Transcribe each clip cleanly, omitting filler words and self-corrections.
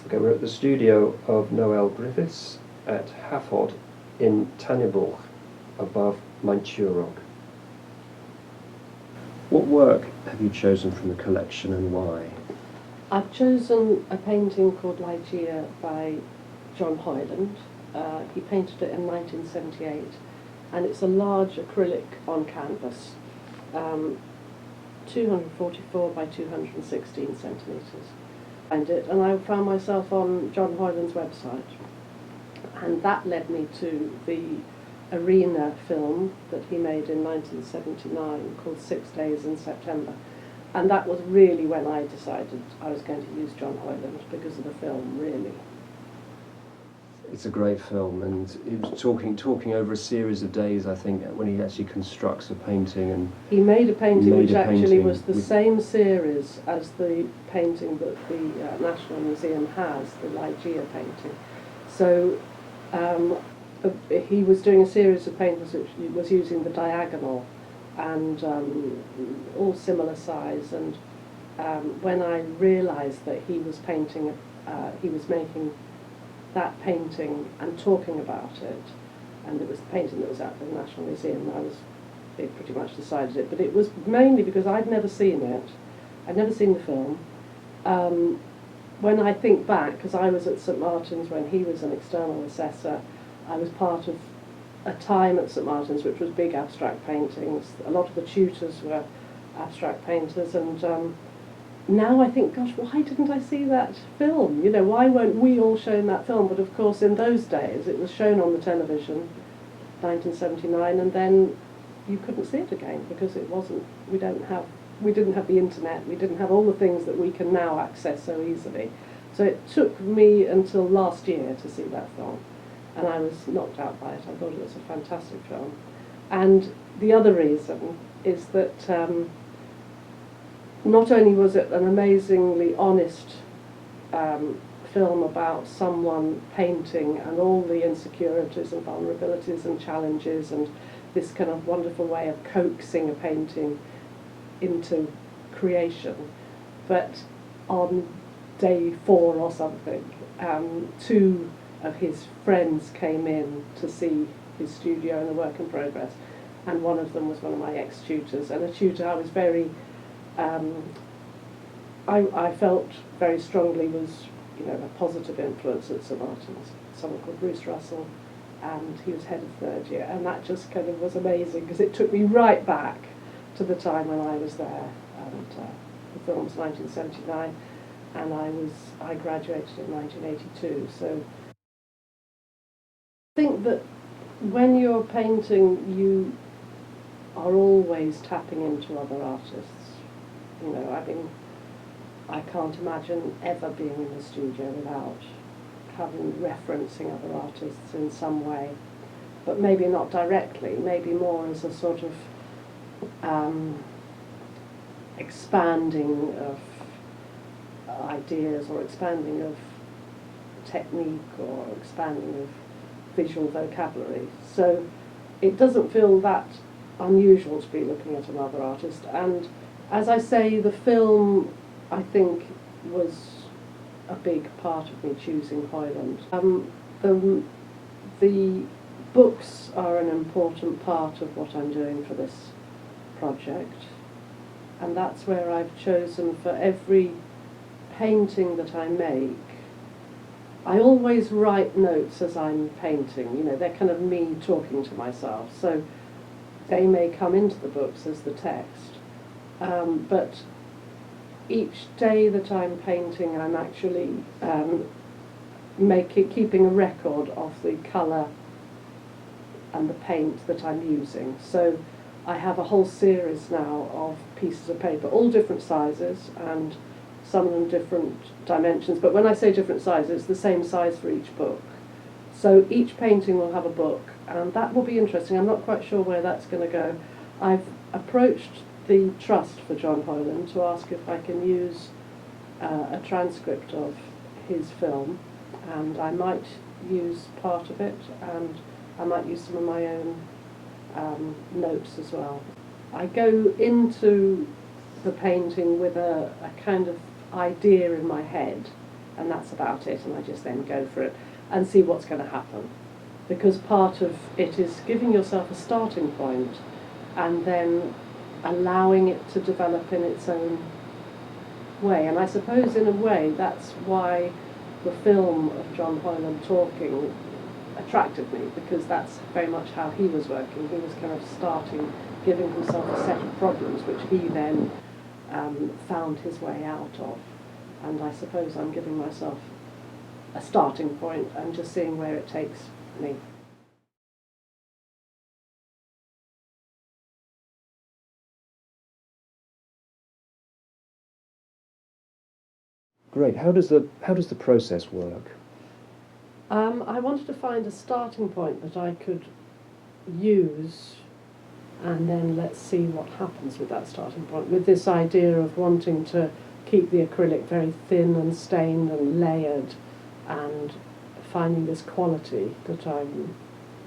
Okay, we're at the studio of Noelle Griffiths at Hafod in Tanneburg, above Manchurog. What work have you chosen from the collection and why? I've chosen a painting called Ligeia by John Hoyland. He painted it in 1978, and it's a large acrylic on canvas, 244 by 216 centimetres. And I found myself on John Hoyland's website, and that led me to the Arena film that he made in 1979 called 6 Days in September. And that was really when I decided I was going to use John Hoyland, because of the film, really. It's a great film, and he was talking over a series of days, I think, when he actually constructs a painting. And he made a painting which actually was the same series as the painting that the National Museum has, the Ligeia painting. So he was doing a series of paintings which was using the diagonal, and all similar size. And when I realised that he was painting, he was making that painting and talking about it, and it was the painting that was at the National Museum, it pretty much decided it. But it was mainly because I'd never seen it. I'd never seen the film. When I think back, because I was at St Martin's when he was an external assessor, I was part of a time at St Martin's which was big abstract paintings. A lot of the tutors were abstract painters, and now I think, gosh, why didn't I see that film? You know, why weren't we all shown that film? But of course, in those days, it was shown on the television, 1979, and then you couldn't see it again because it wasn't. We didn't have the internet. We didn't have all the things that we can now access so easily. So it took me until last year to see that film, and I was knocked out by it. I thought it was a fantastic film. And the other reason is that not only was it an amazingly honest film about someone painting and all the insecurities and vulnerabilities and challenges, and this kind of wonderful way of coaxing a painting into creation, but on day 4 or something, 2 of his friends came in to see his studio and the work in progress, and one of them was one of my ex-tutors, and a tutor I was very I felt very strongly was, you know, a positive influence at St Martin's, someone called Bruce Russell, and he was head of 3rd year, and that just kind of was amazing because it took me right back to the time when I was there. And the film was 1979, and I graduated in 1982. So I think that when you're painting, you are always tapping into other artists. You know, I mean, I can't imagine ever being in the studio without referencing other artists in some way, but maybe not directly, maybe more as a sort of expanding of ideas, or expanding of technique, or expanding of visual vocabulary. So it doesn't feel that unusual to be looking at another artist. And as I say, the film, I think, was a big part of me choosing Hoyland. The books are an important part of what I'm doing for this project, and that's where I've chosen for every painting that I make. I always write notes as I'm painting, you know, they're kind of me talking to myself, so they may come into the books as the text. But each day that I'm painting, I'm actually keeping a record of the colour and the paint that I'm using. So I have a whole series now of pieces of paper, all different sizes, and some of them different dimensions. But when I say different sizes, it's the same size for each book. So each painting will have a book, and that will be interesting. I'm not quite sure where that's going to go. I've approached the Trust for John Hoyland to ask if I can use a transcript of his film, and I might use part of it, and I might use some of my own notes as well. I go into the painting with a kind of idea in my head, and that's about it, and I just then go for it and see what's going to happen. Because part of it is giving yourself a starting point and then allowing it to develop in its own way. And I suppose in a way that's why the film of John Hoyland talking attracted me, because that's very much how he was working. He was kind of starting, giving himself a set of problems which he then found his way out of. And I suppose I'm giving myself a starting point and just seeing where it takes me. Great. How does the process work? I wanted to find a starting point that I could use, and then let's see what happens with that starting point, with this idea of wanting to keep the acrylic very thin and stained and layered, and finding this quality that I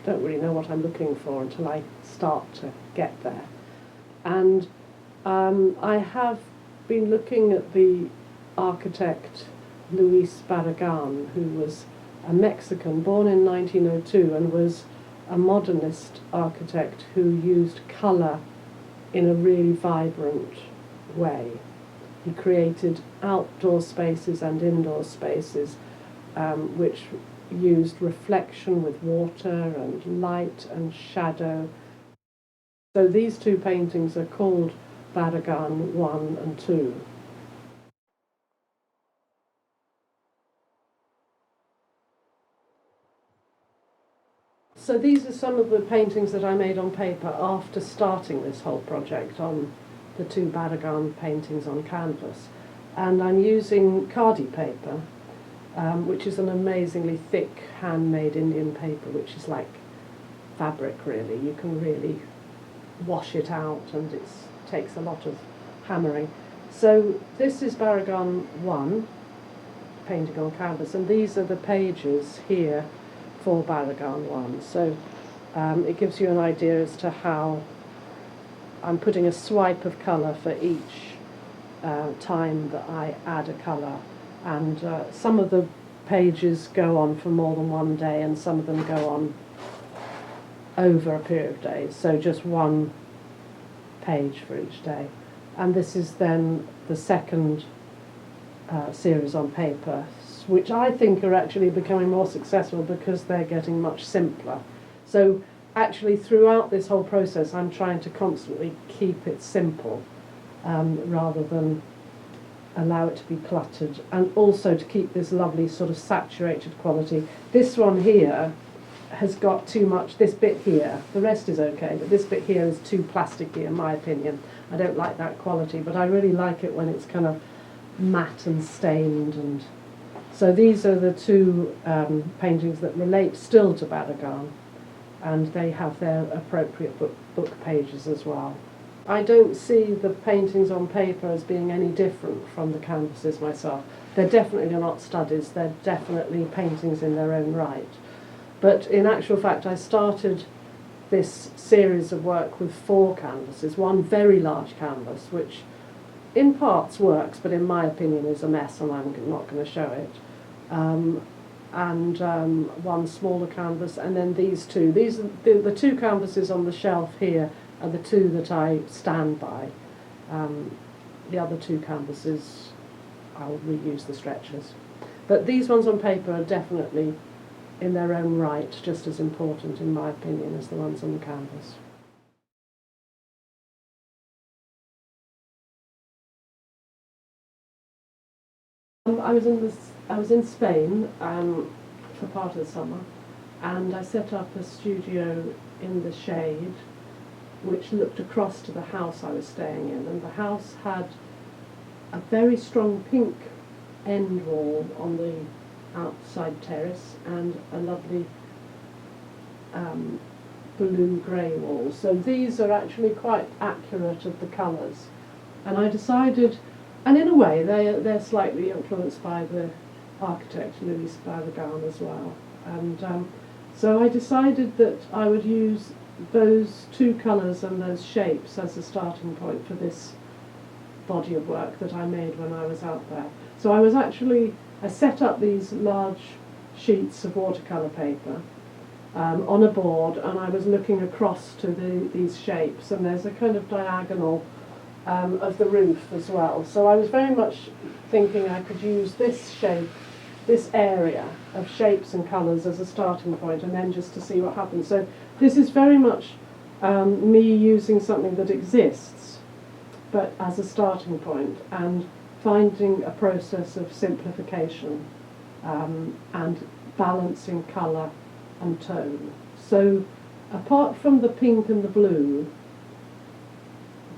don't really know what I'm looking for until I start to get there. And I have been looking at the architect Luis Barragan, who was a Mexican born in 1902 and was a modernist architect who used colour in a really vibrant way. He created outdoor spaces and indoor spaces which used reflection with water and light and shadow. So these two paintings are called Barragan 1 and 2. So these are some of the paintings that I made on paper after starting this whole project on the two Barragan paintings on canvas. And I'm using khadi paper, which is an amazingly thick handmade Indian paper, which is like fabric really. You can really wash it out, and it takes a lot of hammering. So this is Barragan 1, painting on canvas, and these are the pages here for Barragan 1. So it gives you an idea as to how I'm putting a swipe of colour for each time that I add a colour, and some of the pages go on for more than one day, and some of them go on over a period of days, so just one page for each day. And this is then the second series on paper, which I think are actually becoming more successful because they're getting much simpler. So actually throughout this whole process I'm trying to constantly keep it simple rather than allow it to be cluttered, and also to keep this lovely sort of saturated quality. This one here has got too much, this bit here, the rest is okay, but this bit here is too plasticky in my opinion. I don't like that quality, but I really like it when it's kind of matte and stained. And so these are the two paintings that relate still to Barragan, and they have their appropriate book pages as well. I don't see the paintings on paper as being any different from the canvases myself. They're definitely not studies, they're definitely paintings in their own right. But in actual fact, I started this series of work with 4 canvases, one very large canvas, which in parts works, but in my opinion is a mess, and I'm not going to show it. And one smaller canvas, and then these two. These are the 2 canvases on the shelf here are the 2 that I stand by. The other 2 canvases, I'll reuse the stretchers. But these ones on paper are definitely in their own right just as important, in my opinion, as the ones on the canvas. I was in Spain for part of the summer, and I set up a studio in the shade which looked across to the house I was staying in, and the house had a very strong pink end wall on the outside terrace and a lovely blue-grey wall. So these are actually quite accurate of the colours, and I decided, and in a way they're slightly influenced by the architect Luis Barragan as well, and so I decided that I would use those 2 colours and those shapes as a starting point for this body of work that I made when I was out there. So I was actually I set up these large sheets of watercolour paper on a board, and I was looking across to these shapes, and there's a kind of diagonal of the roof as well. So I was very much thinking I could use this shape, this area of shapes and colours as a starting point, and then just to see what happens. So this is very much me using something that exists, but as a starting point, and finding a process of simplification and balancing colour and tone. So apart from the pink and the blue,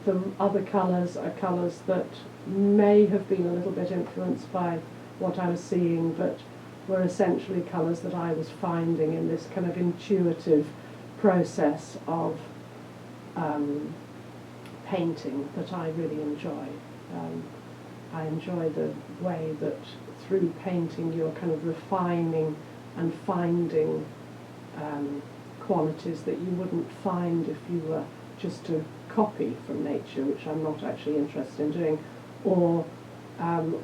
the other colours are colours that may have been a little bit influenced by what I was seeing, but were essentially colours that I was finding in this kind of intuitive process of painting that I really enjoy. I enjoy the way that through painting you're kind of refining and finding qualities that you wouldn't find if you were just to copy from nature, which I'm not actually interested in doing, or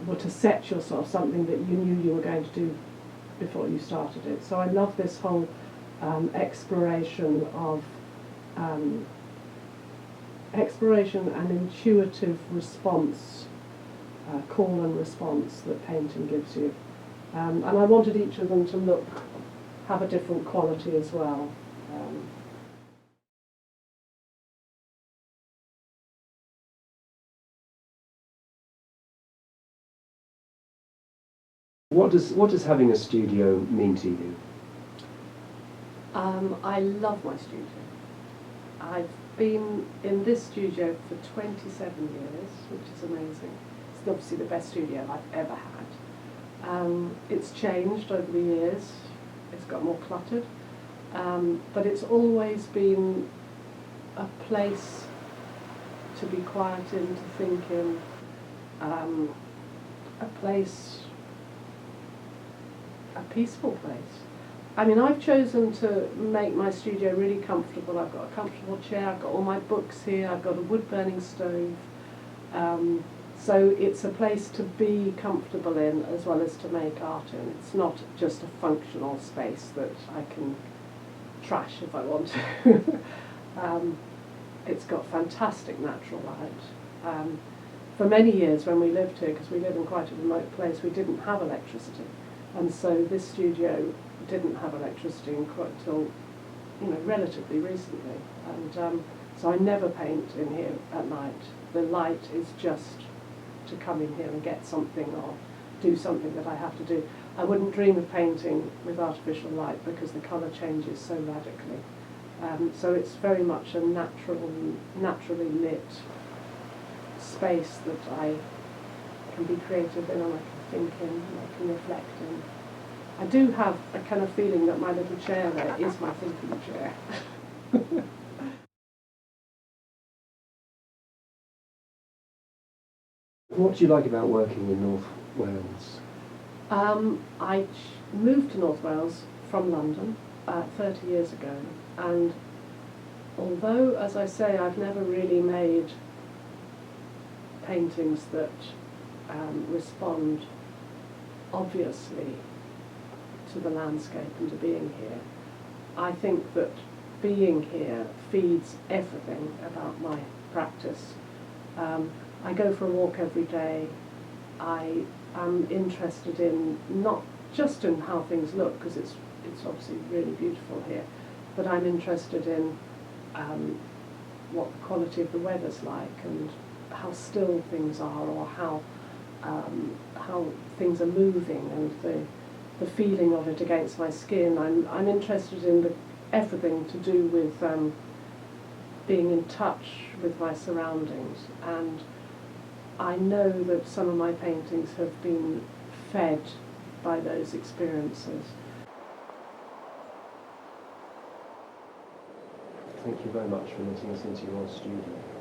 were to set yourself something that you knew you were going to do before you started it. So I love this whole exploration and intuitive response, call and response that painting gives you. And I wanted each of them to have a different quality as well. What does having a studio mean to you? I love my studio. I've been in this studio for 27 years, which is amazing. It's obviously the best studio I've ever had. It's changed over the years. It's got more cluttered, but it's always been a place to be quiet in, to think in, a peaceful place. I mean, I've chosen to make my studio really comfortable. I've got a comfortable chair, I've got all my books here, I've got a wood-burning stove. So it's a place to be comfortable in as well as to make art in. It's not just a functional space that I can trash if I want to. It's got fantastic natural light. For many years when we lived here, because we live in quite a remote place, we didn't have electricity. And so this studio didn't have electricity until relatively recently. And so I never paint in here at night. The light is just to come in here and get something or do something that I have to do. I wouldn't dream of painting with artificial light because the colour changes so radically. So it's very much a naturally lit space that I can be creative in and I can think in and I can reflect in. I do have a kind of feeling that my little chair there is my thinking chair. What do you like about working in North Wales? I moved to North Wales from London 30 years ago, and although, as I say, I've never really made paintings that respond obviously to the landscape and to being here, I think that being here feeds everything about my practice. I go for a walk every day. I am interested in not just in how things look, because it's obviously really beautiful here, but I'm interested in what the quality of the weather's like and how still things are, or how things are moving, and the feeling of it against my skin. I'm interested in everything to do with being in touch with my surroundings, and I know that some of my paintings have been fed by those experiences. Thank you very much for letting us into your studio.